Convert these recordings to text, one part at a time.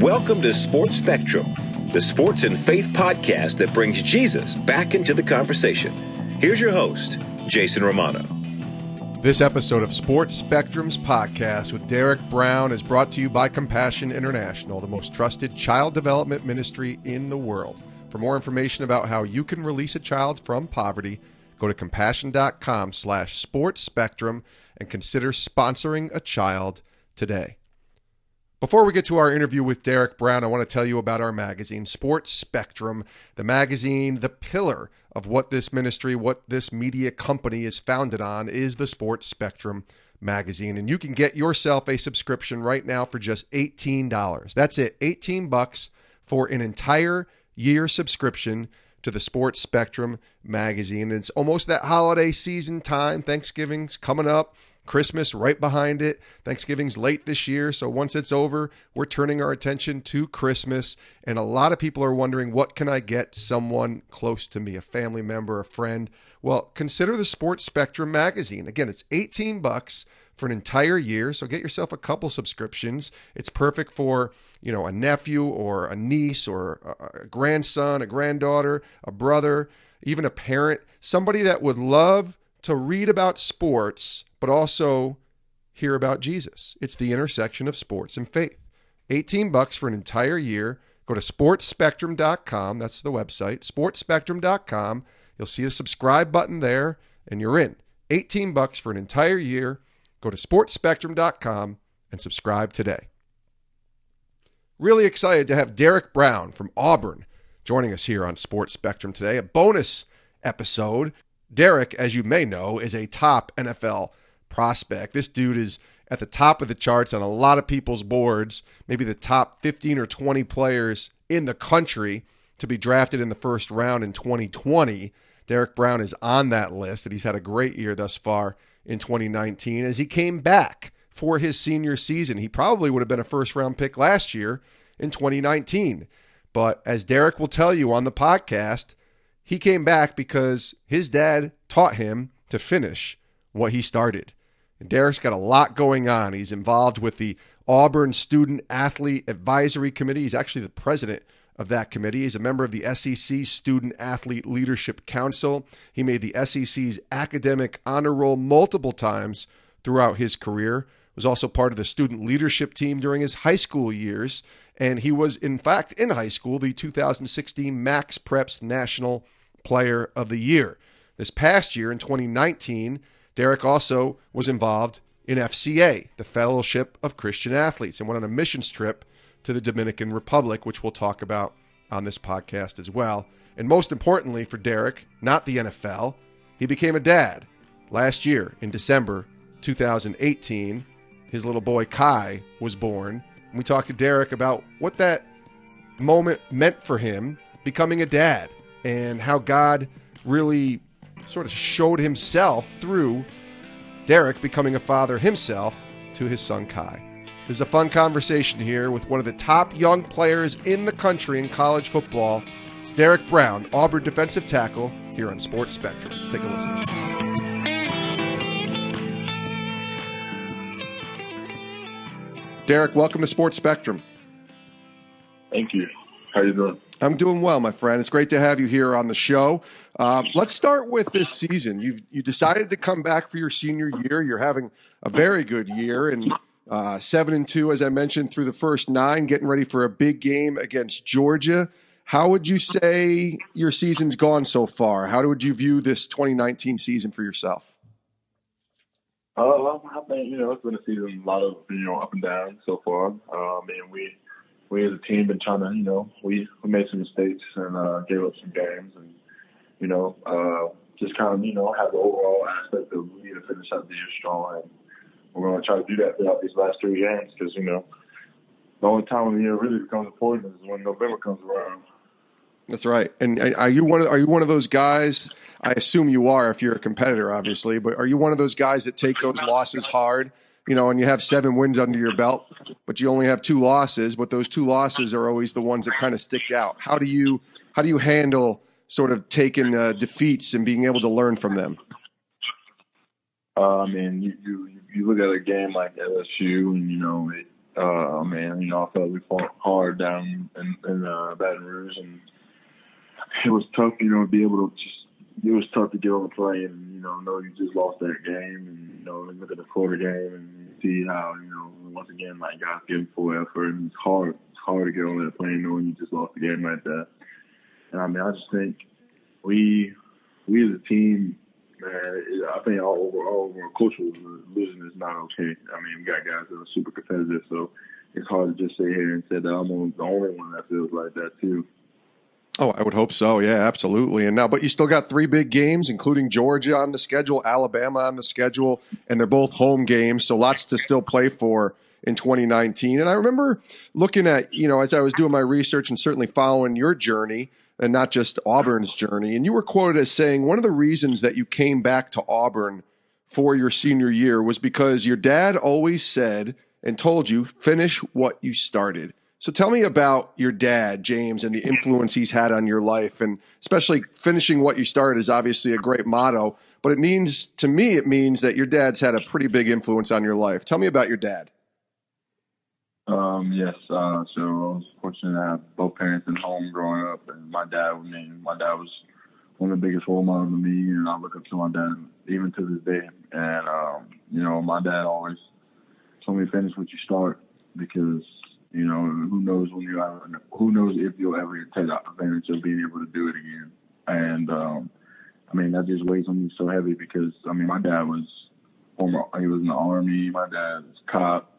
Welcome to Sports Spectrum, the sports and faith podcast that brings Jesus back into the conversation. Here's your host, Jason Romano. This episode of Sports Spectrum's podcast with Derrick Brown is brought to you by Compassion International, the most trusted child development ministry in the world. For more information about how you can release a child from poverty, go to compassion.com/sportsspectrum and consider sponsoring a child today. Before we get to our interview with Derrick Brown, I want to tell you about our magazine, Sports Spectrum, the magazine, the pillar of what this ministry, what this media company is founded on, is the Sports Spectrum magazine. And you can get yourself a subscription right now for just $18. That's it, $18 for an entire year subscription to the Sports Spectrum magazine. It's almost that holiday season time. Thanksgiving's coming up. Christmas right behind it. Thanksgiving's late this year, so once it's over, we're turning our attention to Christmas. And a lot of people are wondering, what can I get someone close to me, a family member, a friend? Well, consider the Sports Spectrum magazine. Again, it's $18 for an entire year, so get yourself a couple subscriptions. It's perfect for, a nephew or a niece or a grandson, a granddaughter, a brother, even a parent, somebody that would love to read about sports, but also hear about Jesus. It's the intersection of sports and faith. $18 for an entire year. Go to sportsspectrum.com. That's the website, sportsspectrum.com. You'll see a subscribe button there, and you're in. $18 for an entire year. Go to sportsspectrum.com and subscribe today. Really excited to have Derrick Brown from Auburn joining us here on Sports Spectrum today. A bonus episode. Derrick, as you may know, is a top NFL prospect. This dude is at the top of the charts on a lot of people's boards, maybe the top 15 or 20 players in the country to be drafted in the first round in 2020. Derrick Brown is on that list, and he's had a great year thus far in 2019. As he came back for his senior season, he probably would have been a first-round pick last year in 2019. But as Derrick will tell you on the podcast, he came back because his dad taught him to finish what he started. And Derrick's got a lot going on. He's involved with the Auburn Student Athlete Advisory Committee. He's actually the president of that committee. He's a member of the SEC Student Athlete Leadership Council. He made the SEC's academic honor roll multiple times throughout his career. Was also part of the student leadership team during his high school years. And he was, in fact, in high school, the 2016 MaxPreps National Player of the Year. This past year, in 2019, Derrick also was involved in FCA, the Fellowship of Christian Athletes, and went on a missions trip to the Dominican Republic, which we'll talk about on this podcast as well. And most importantly for Derrick, not the NFL, he became a dad last year in December 2018. His little boy Kai was born. And we talked to Derrick about what that moment meant for him becoming a dad and how God really sort of showed himself through Derrick becoming a father himself to his son Kai. This is a fun conversation here with one of the top young players in the country in college football. It's Derrick Brown, Auburn defensive tackle, here on Sports Spectrum. Take a listen. Derrick, welcome to Sports Spectrum. Thank you. How you doing? I'm doing well, my friend. It's great to have you here on the show. Let's start with this season. You decided to come back for your senior year. You're having a very good year, and 7-2, as I mentioned, through the first 9, getting ready for a big game against Georgia. How would you say your season's gone so far? How would you view this 2019 season for yourself? Well, I think, it's been a season, a lot of, up and down so far. We as a team been trying to, we made some mistakes and gave up some games and, just kind of, have the overall aspect of we need to finish out the year strong. And we're going to try to do that throughout these last 3 games because, the only time when the year really becomes important is when November comes around. That's right. And are you one of those guys? I assume you are if you're a competitor, obviously. But are you one of those guys that take those losses hard? And you have 7 wins under your belt, but you only have 2 losses. But those 2 losses are always the ones that kind of stick out. How do you handle sort of taking defeats and being able to learn from them? You look at a game like LSU, and I felt we fought hard down in Baton Rouge, and it was tough, to be able to it was tough to get on the plane and, know you just lost that game and, look at the quarter game and see how, once again, like, guys giving full effort, and it's hard to get on that plane knowing you just lost the game like that. And, I just think we as a team, man, I think all of our culture losing is not okay. We got guys that are super competitive, so it's hard to just sit here and say that I'm the only one that feels like that too. Oh, I would hope so. Yeah, absolutely. But you still got 3 big games, including Georgia on the schedule, Alabama on the schedule, and they're both home games, so lots to still play for in 2019. And I remember looking at, as I was doing my research and certainly following your journey, and not just Auburn's journey, and you were quoted as saying one of the reasons that you came back to Auburn for your senior year was because your dad always said and told you, finish what you started. So tell me about your dad, James, and the influence he's had on your life, and especially finishing what you started is obviously a great motto, but it means that your dad's had a pretty big influence on your life. Tell me about your dad. Yes. So I was fortunate to have both parents at home growing up, and my dad was one of the biggest role models to me, and I look up to my dad even to this day. And my dad always told me finish what you start, because who knows if you'll ever take advantage of being able to do it again. And that just weighs on me so heavy because my dad was he was in the Army. My dad was a cop.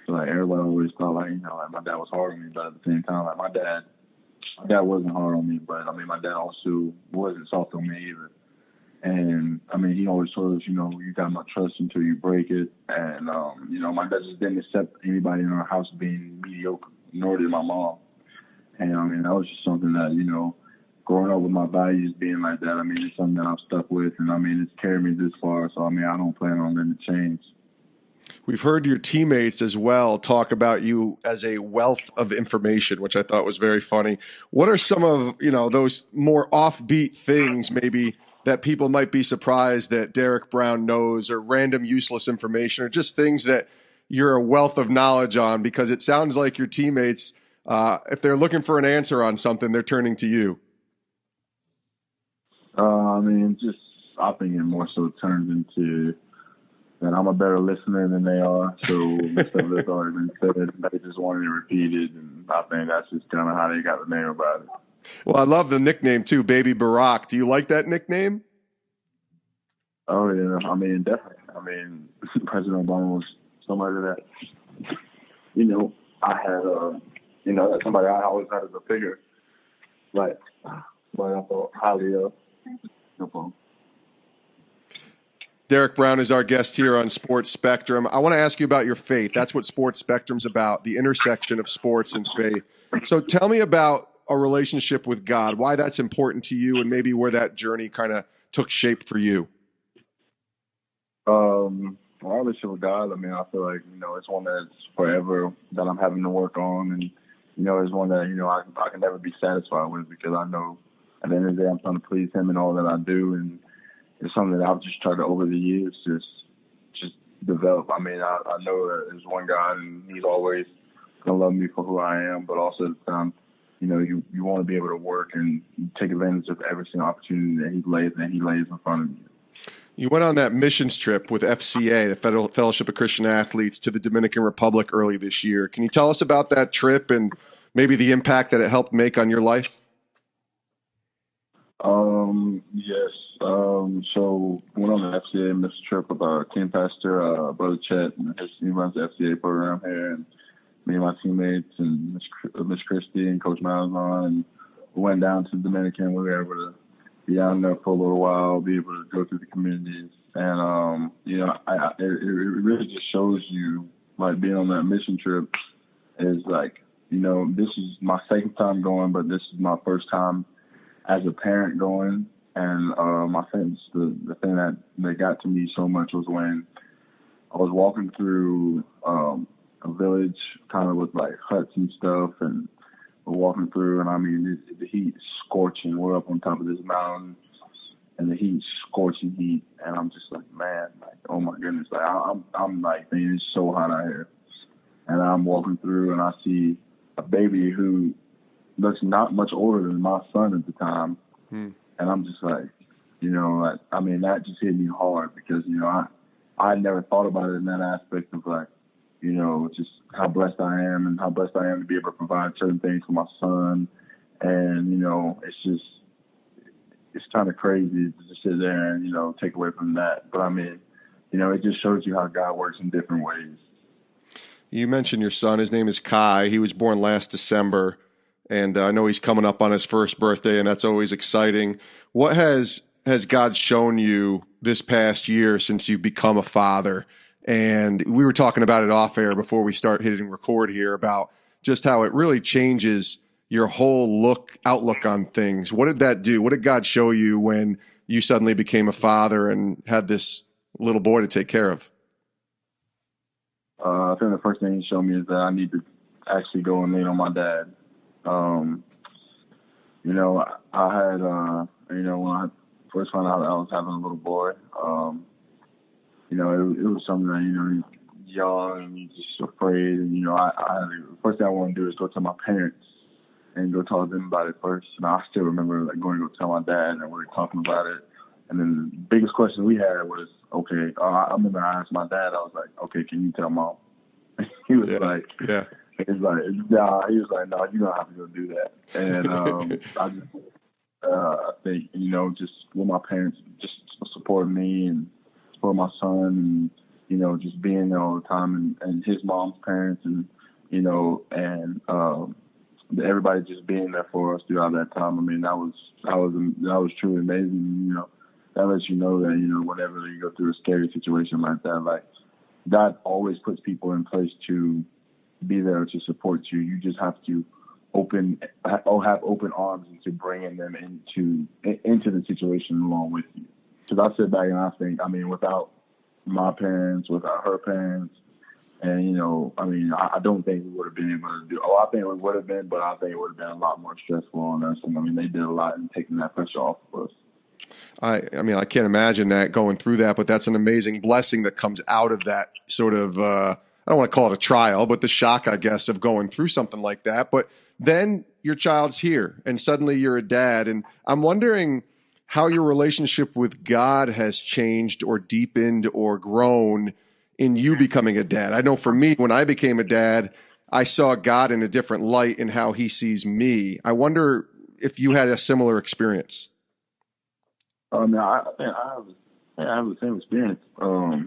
So everybody always thought my dad was hard on me, but at the same time, my dad wasn't hard on me, but my dad also wasn't soft on me either. And he always told us, you got my trust until you break it. And my dad just didn't accept anybody in our house being mediocre, nor did my mom. And that was just something that, growing up with my values being like that, it's something that I'm stuck with, and it's carried me this far. So I don't plan on letting it change. We've heard your teammates as well talk about you as a wealth of information, which I thought was very funny. What are some of, those more offbeat things maybe that people might be surprised that Derrick Brown knows, or random useless information, or just things that you're a wealth of knowledge on? Because it sounds like your teammates, if they're looking for an answer on something, they're turning to you. I think it more so turns into that I'm a better listener than they are. So the stuff that's already been said, they just wanted it repeated, and I think that's just kind of how they got the name about it. Well, I love the nickname too, Baby Barack. Do you like that nickname? Oh yeah, definitely. President Obama was somebody that, I had, that's somebody I always had as a figure, like, somebody I thought highly of. No problem. Derrick Brown is our guest here on Sports Spectrum. I want to ask you about your faith. That's what Sports Spectrum's about, the intersection of sports and faith. So tell me about a relationship with God, why that's important to you, and maybe where that journey kind of took shape for you. My relationship with God, I feel like, it's one that's forever that I'm having to work on. And, it's one that, I can never be satisfied with, because I know at the end of the day I'm trying to please Him in all that I do. And it's something that I've just tried to, over the years, just develop. I know that there's one God, and He's always going to love me for who I am, but also at the time, you want to be able to work and take advantage of every single opportunity that He lays in front of you. You went on that missions trip with FCA, the Federal Fellowship of Christian Athletes, to the Dominican Republic early this year. Can you tell us about that trip and maybe the impact that it helped make on your life? Yes. So went on the FCA mission trip with our team pastor, Brother Chet, and he runs the FCA program here, and me and my teammates and Miss Christie and Coach Miles on, and we went down to the Dominican. We were able to be down there for a little while, be able to go through the communities, and it really just shows you, like, being on that mission trip is like, this is my second time going, but this is my first time as a parent going. And I think the thing that got to me so much was when I was walking through a village, kind of with like huts and stuff, and we're walking through, and the heat scorching. We're up on top of this mountain, and the heat scorching heat, and I'm just like, man, like, oh my goodness, like I'm like, man, it's so hot out here. and I'm walking through and I see a baby who looks not much older than my son at the time. And I'm just like, that just hit me hard because, I never thought about it in that aspect of like, just how blessed I am and how blessed I am to be able to provide certain things for my son. And, it's kind of crazy to just sit there and, take away from that. But it just shows you how God works in different ways. You mentioned your son. His name is Kai. He was born last December, and I know he's coming up on his first birthday, and that's always exciting. What has God shown you this past year since you've become a father? And we were talking about it off air before we start hitting record here about just how it really changes your whole outlook on things. What did that do? What did God show you when you suddenly became a father and had this little boy to take care of? I think the first thing he showed me is that I need to actually go and lean on my dad. I had, when I first found out I was having a little boy, it was something that, you're young and you're just afraid. And, the first thing I want to do is go tell my parents and go talk to them about it first. And I still remember going to go tell my dad and we were talking about it. And then the biggest question we had was, okay, I remember I asked my dad, I was like, okay, can you tell Mom? He was like, yeah. He was like, nah. He was like, no, you don't have to go do that. And I think, just with my parents just supporting me and supporting my son and, just being there all the time and his mom's parents and, everybody just being there for us throughout that time. That was truly amazing. That lets you know that, whenever you go through a scary situation like that, like God always puts people in place to be there to support you. You just have to have open arms and to bringing them into the situation along with you. Because I sit back and I think, without my parents, without her parents, and I don't think we would have been able to do. I think we would have been, but I think it would have been a lot more stressful on us. And they did a lot in taking that pressure off of us. I can't imagine that going through that, but that's an amazing blessing that comes out of that sort of, I don't want to call it a trial, but the shock, I guess, of going through something like that. But then your child's here and suddenly you're a dad. And I'm wondering how your relationship with God has changed or deepened or grown in you becoming a dad. I know for me, when I became a dad, I saw God in a different light in how he sees me. I wonder if you had a similar experience. I have the same experience. I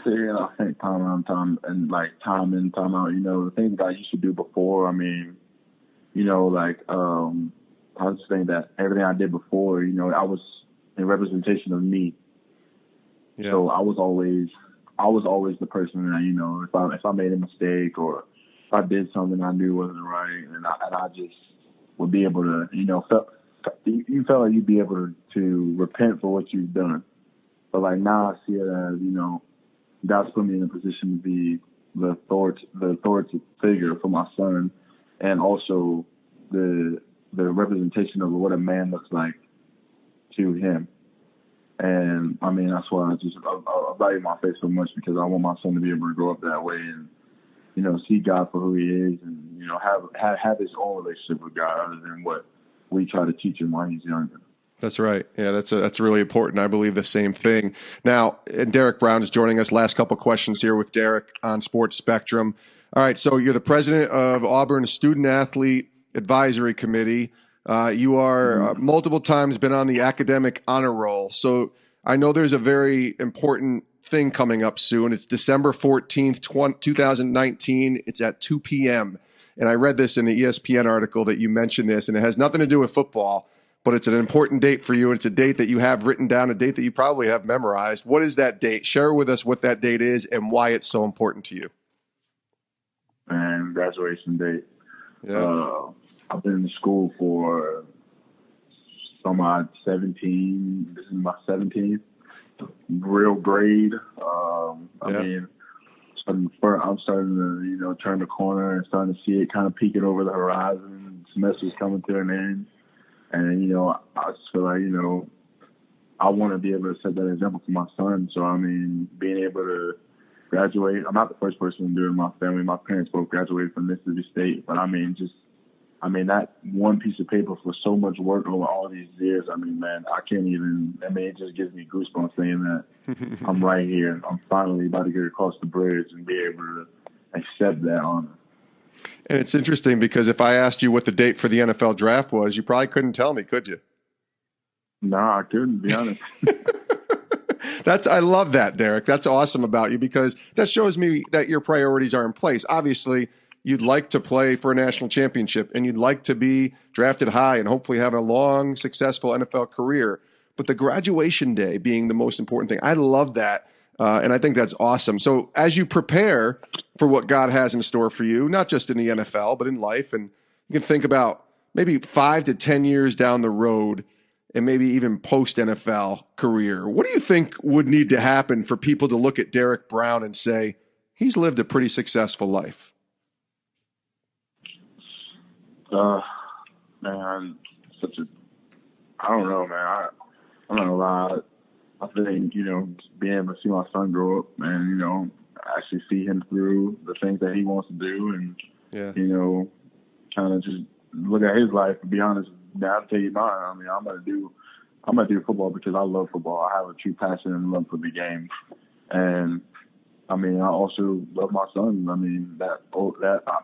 sit here and I think time on time and like time in, time out, the things that I used to do before. I was just saying that everything I did before, I was a representation of me. Yeah. So I was always the person that, if I made a mistake or if I did something I knew wasn't right, and I just would be able to, you felt like you'd be able to repent for what you've done. But like now I see it as, God's put me in a position to be the authoritative figure for my son, and also the representation of what a man looks like to him. And that's why I value my faith so much, because I want my son to be able to grow up that way and, see God for who he is and, have his own relationship with God other than what we try to teach him while he's younger. That's right. Yeah, that's really important. I believe the same thing. Now, Derrick Brown is joining us. Last couple questions here with Derrick on Sports Spectrum. All right, so you're the president of Auburn Student Athlete Advisory Committee. You are multiple times been on the academic honor roll. So I know there's a very important thing coming up soon. It's December 14th, 2019. It's at 2 p.m. And I read this in the ESPN article that you mentioned this, and it has nothing to do with football, but it's an important date for you. It's a date that you have written down, a date that you probably have memorized. What is that date? Share with us what that date is and why it's so important to you. And graduation date. Yeah. I've been in school for some odd 17. This is my 17th real grade. I'm starting to, turn the corner and starting to see it kind of peeking over the horizon. Semester's coming to an end. And, I just feel like, I want to be able to set that example for my son. So, being able to graduate. I'm not the first person to do it in my family. My parents both graduated from Mississippi State. But, that one piece of paper for so much work over all these years, man, I can't even – it just gives me goosebumps saying that I'm right here. I'm finally about to get across the bridge and be able to accept that honor. And it's interesting because if I asked you what the date for the NFL draft was, you probably couldn't tell me, could you? No, I couldn't, be honest. I love that, Derrick. That's awesome about you because that shows me that your priorities are in place. Obviously, you'd like to play for a national championship and you'd like to be drafted high and hopefully have a long, successful NFL career. But the graduation day being the most important thing, I love that. And I think that's awesome. So as you prepare for what God has in store for you, not just in the NFL, but in life, and you can think about maybe 5 to 10 years down the road and maybe even post-NFL career, what do you think would need to happen for people to look at Derrick Brown and say, he's lived a pretty successful life? Man, I don't know, man. I'm not gonna lie. I think, being able to see my son grow up and, actually see him through the things that he wants to do and, kind of just look at his life and be honest. Now, I'll tell you mine. I'm gonna do football because I love football. I have a true passion and love for the game. And, I also love my son. That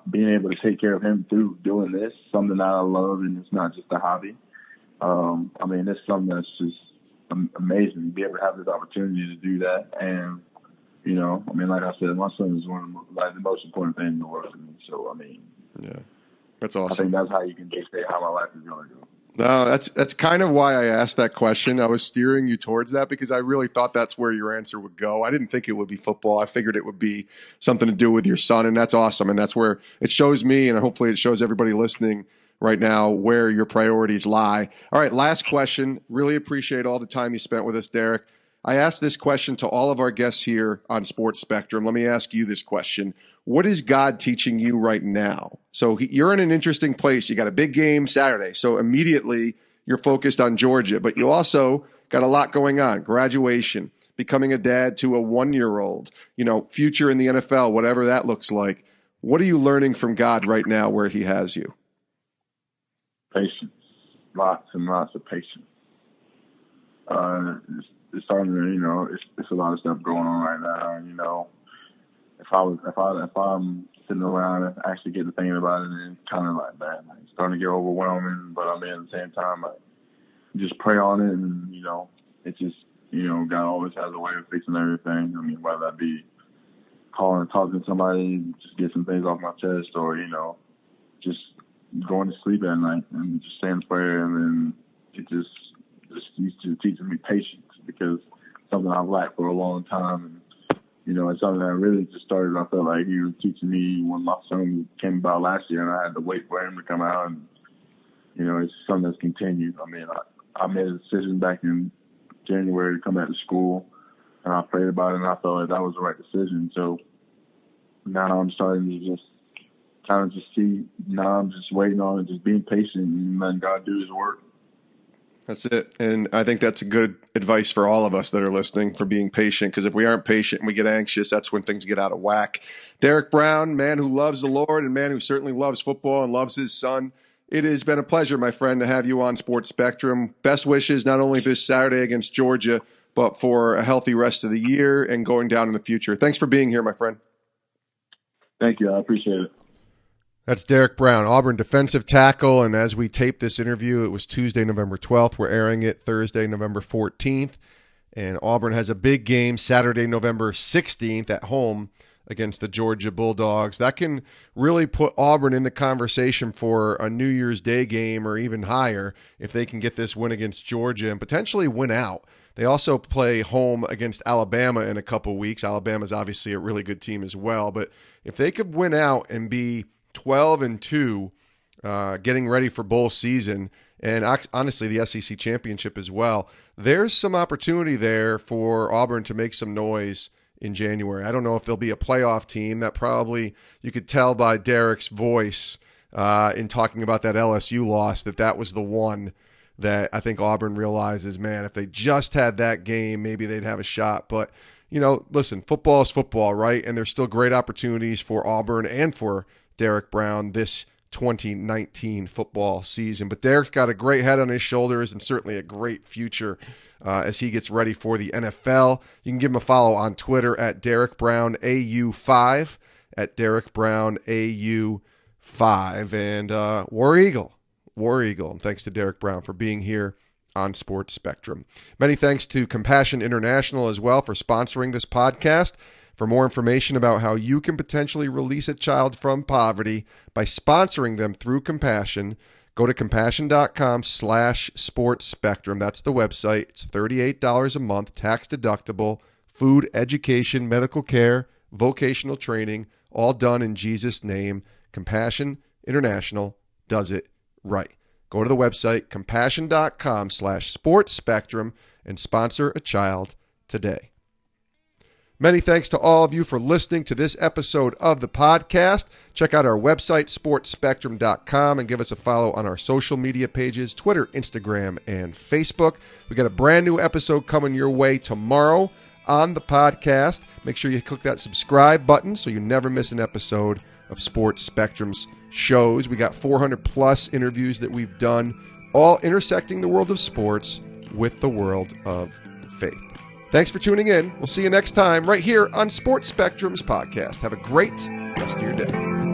being able to take care of him through doing this, something that I love, and it's not just a hobby. It's something that's just amazing to be able to have this opportunity to do that. And, like I said, my son is one of the most important things in the world to me. So, yeah, that's awesome. I think that's how you can just say how my life is going to go. No, that's kind of why I asked that question. I was steering you towards that because I really thought that's where your answer would go. I didn't think it would be football. I figured it would be something to do with your son, and that's awesome. And that's where it shows me, and hopefully it shows everybody listening right now where your priorities lie. All right, last question. Really appreciate all the time you spent with us, Derrick. I asked this question to all of our guests here on Sports Spectrum. Let me ask you this question. What is God teaching you right now? So you're in an interesting place. You got a big game Saturday. So immediately you're focused on Georgia, but you also got a lot going on. Graduation, becoming a dad to a 1-year-old, future in the NFL, whatever that looks like. What are you learning from God right now where he has you? Patience. Lots and lots of patience. It's starting to, it's a lot of stuff going on right now. If I'm sitting around and actually getting thinking about it, and it's kind of like that, it's starting to get overwhelming. But at the same time, just pray on it, and it's just God always has a way of fixing everything. Whether that be calling and talking to somebody, just get some things off my chest, or just going to sleep at night and just saying prayer, and then it just teaches me patience because it's something I've lacked for a long time. And, it's something that really just started, I felt like he was teaching me when my son came about last year, and I had to wait for him to come out. And, it's something that's continued. I made a decision back in January to come back to school, and I prayed about it, and I felt like that was the right decision. So now I'm starting to just kind of just see, now I'm just waiting on it, just being patient and letting God do his work. That's it. And I think that's a good advice for all of us that are listening, for being patient, because if we aren't patient and we get anxious, that's when things get out of whack. Derrick Brown, man who loves the Lord and man who certainly loves football and loves his son. It has been a pleasure, my friend, to have you on Sports Spectrum. Best wishes not only this Saturday against Georgia, but for a healthy rest of the year and going down in the future. Thanks for being here, my friend. Thank you. I appreciate it. That's Derrick Brown, Auburn defensive tackle. And as we tape this interview, it was Tuesday, November 12th. We're airing it Thursday, November 14th. And Auburn has a big game Saturday, November 16th at home against the Georgia Bulldogs. That can really put Auburn in the conversation for a New Year's Day game or even higher if they can get this win against Georgia and potentially win out. They also play home against Alabama in a couple weeks. Alabama's obviously a really good team as well. But if they could win out and be 12-2, getting ready for bowl season, and honestly the SEC championship as well, there's some opportunity there for Auburn to make some noise in January. I don't know if they'll be a playoff team. That probably, you could tell by Derrick's voice in talking about that LSU loss, that was the one that I think Auburn realizes, man, if they just had that game, maybe they'd have a shot. But listen, football is football, right? And there's still great opportunities for Auburn and for Derrick Brown this 2019 football season. But Derrick's got a great head on his shoulders and certainly a great future as he gets ready for the NFL. You can give him a follow on Twitter at Derrick Brown AU5, at Derrick Brown AU5. And War Eagle. And thanks to Derrick Brown for being here on Sports Spectrum. Many thanks to Compassion International as well for sponsoring this podcast. For more information about how you can potentially release a child from poverty by sponsoring them through Compassion, go to compassion.com/sportsspectrum. That's the website. It's $38 a month, tax deductible, food, education, medical care, vocational training, all done in Jesus' name. Compassion International does it right. Go to the website, compassion.com/sportsspectrum, and sponsor a child today. Many thanks to all of you for listening to this episode of the podcast. Check out our website, sportsspectrum.com, and give us a follow on our social media pages, Twitter, Instagram, and Facebook. We got a brand new episode coming your way tomorrow on the podcast. Make sure you click that subscribe button so you never miss an episode of Sports Spectrum's shows. We got 400 plus interviews that we've done, all intersecting the world of sports with the world of faith. Thanks for tuning in. We'll see you next time right here on Sports Spectrum's podcast. Have a great rest of your day.